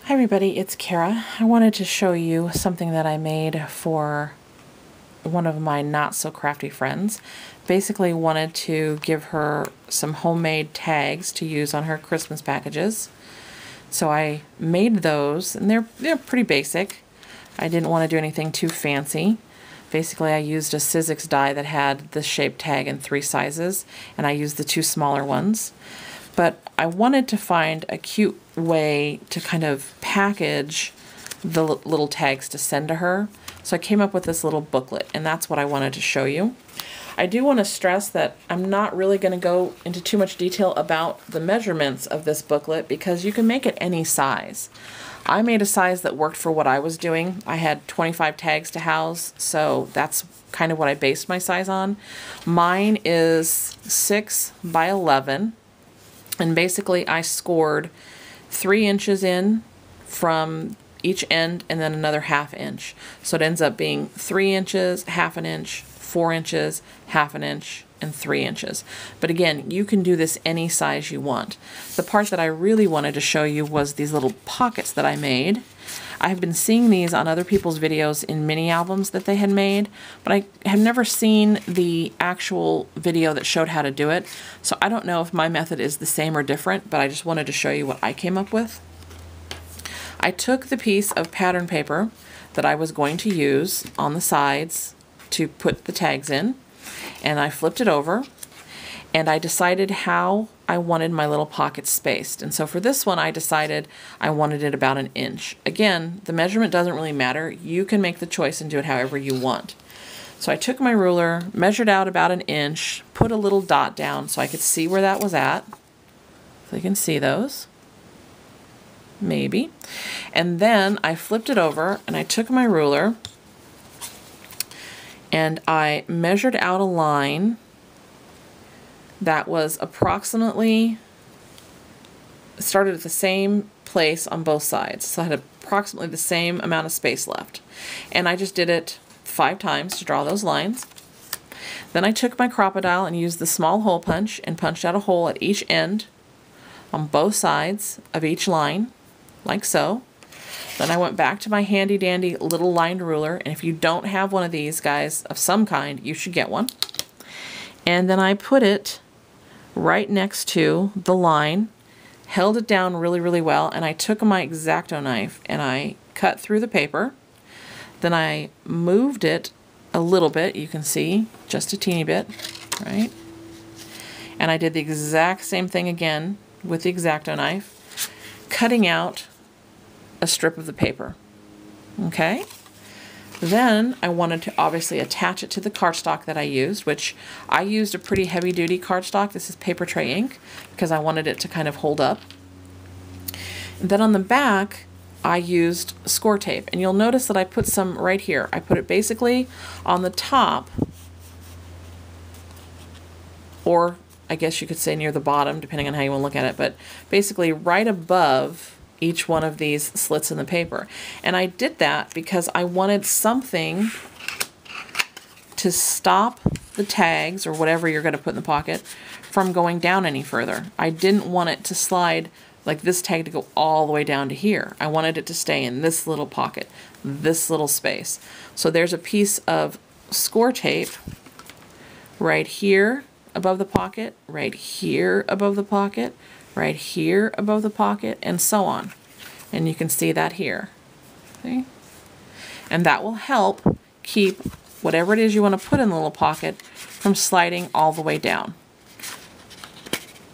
Hi everybody, it's Kara. I wanted to show you something that I made for one of my not so crafty friends. Basically wanted to give her some homemade tags to use on her Christmas packages. So I made those, and they're pretty basic. I didn't want to do anything too fancy. Basically I used a Sizzix die that had the shape tag in 3 sizes, and I used the 2 smaller ones. But I wanted to find a cute way to kind of package the little tags to send to her. So I came up with this little booklet, and that's what I wanted to show you. I do want to stress that I'm not really going to go into too much detail about the measurements of this booklet because you can make it any size. I made a size that worked for what I was doing. I had 25 tags to house, so that's kind of what I based my size on. Mine is 6 by 11. And basically I scored 3 inches in from each end and then another 1/2 inch. So it ends up being 3 inches, 1/2 inch, 4 inches, 1/2 inch, and 3 inches. But again, you can do this any size you want. The part that I really wanted to show you was these little pockets that I made. I have been seeing these on other people's videos in mini albums that they had made, but I have never seen the actual video that showed how to do it. So I don't know if my method is the same or different, but I just wanted to show you what I came up with. I took the piece of pattern paper that I was going to use on the sides to put the tags in, and I flipped it over, and I decided how I wanted my little pockets spaced. And so for this one, I decided I wanted it about 1 inch. Again, the measurement doesn't really matter. You can make the choice and do it however you want. So I took my ruler, measured out about 1 inch, put a little dot down so I could see where that was at. So you can see those. Maybe. And then I flipped it over and I took my ruler and I measured out a line that was approximately, started at the same place on both sides. So I had approximately the same amount of space left. And I just did it 5 times to draw those lines. Then I took my crocodile and used the small hole punch and punched out a hole at each end on both sides of each line, like so. Then I went back to my handy dandy little lined ruler, and if you don't have one of these guys of some kind, you should get one. And then I put it right next to the line, held it down really, really well, and I took my X-Acto knife and I cut through the paper. Then I moved it a little bit, you can see, just a teeny bit, right? And I did the exact same thing again with the X-Acto knife, cutting out a strip of the paper. Okay? Then I wanted to obviously attach it to the cardstock that I used, which I used a pretty heavy duty cardstock. This is Paper Tray ink because I wanted it to kind of hold up. And then on the back I used score tape, and you'll notice that I put some right here. I put it basically on the top, or I guess you could say near the bottom depending on how you want to look at it, but basically right above each one of these slits in the paper. And I did that because I wanted something to stop the tags or whatever you're going to put in the pocket from going down any further. I didn't want it to slide, like this tag to go all the way down to here. I wanted it to stay in this little pocket, this little space. So there's a piece of score tape right here above the pocket, right here above the pocket, right here above the pocket, and so on. And you can see that here. Okay? And that will help keep whatever it is you want to put in the little pocket from sliding all the way down.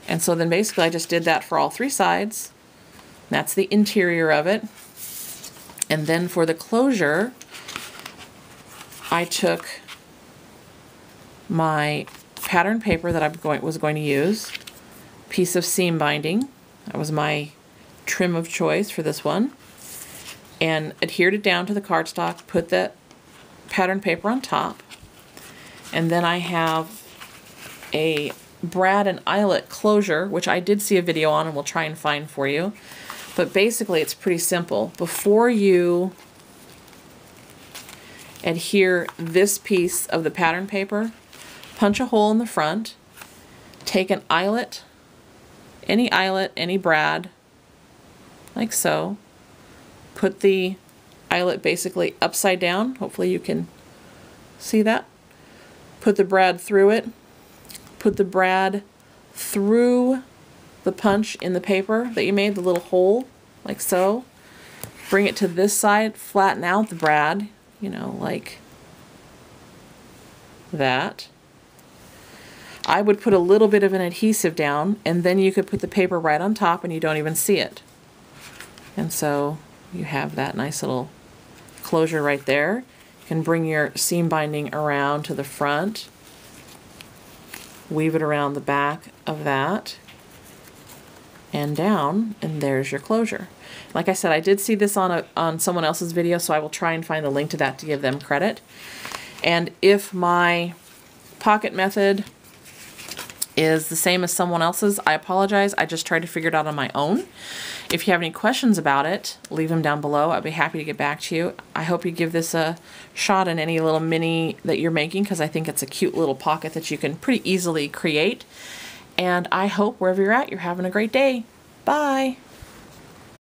And so then basically I just did that for all 3 sides. That's the interior of it. And then for the closure, I took my pattern paper that I was going to use, piece of seam binding, that was my trim of choice for this one, and adhered it down to the cardstock, put that pattern paper on top, and then I have a brad and eyelet closure, which I did see a video on and we'll try and find for you. But basically it's pretty simple. Before you adhere this piece of the pattern paper, punch a hole in the front, take an eyelet, any brad, like so, put the eyelet basically upside down. Hopefully you can see that. Put the brad through it. Put the brad through the punch in the paper that you made, the little hole, like so. Bring it to this side, flatten out the brad, you know, like that. I would put a little bit of an adhesive down, and then you could put the paper right on top and you don't even see it. And so you have that nice little closure right there. You can bring your seam binding around to the front, weave it around the back of that, and down, and there's your closure. Like I said, I did see this on someone else's video, so I will try and find the link to that to give them credit. And if my pocket method is the same as someone else's, I apologize. I just tried to figure it out on my own. If you have any questions about it, leave them down below. I'd be happy to get back to you. I hope you give this a shot in any little mini that you're making, because I think it's a cute little pocket that you can pretty easily create. And I hope wherever you're at, you're having a great day. Bye.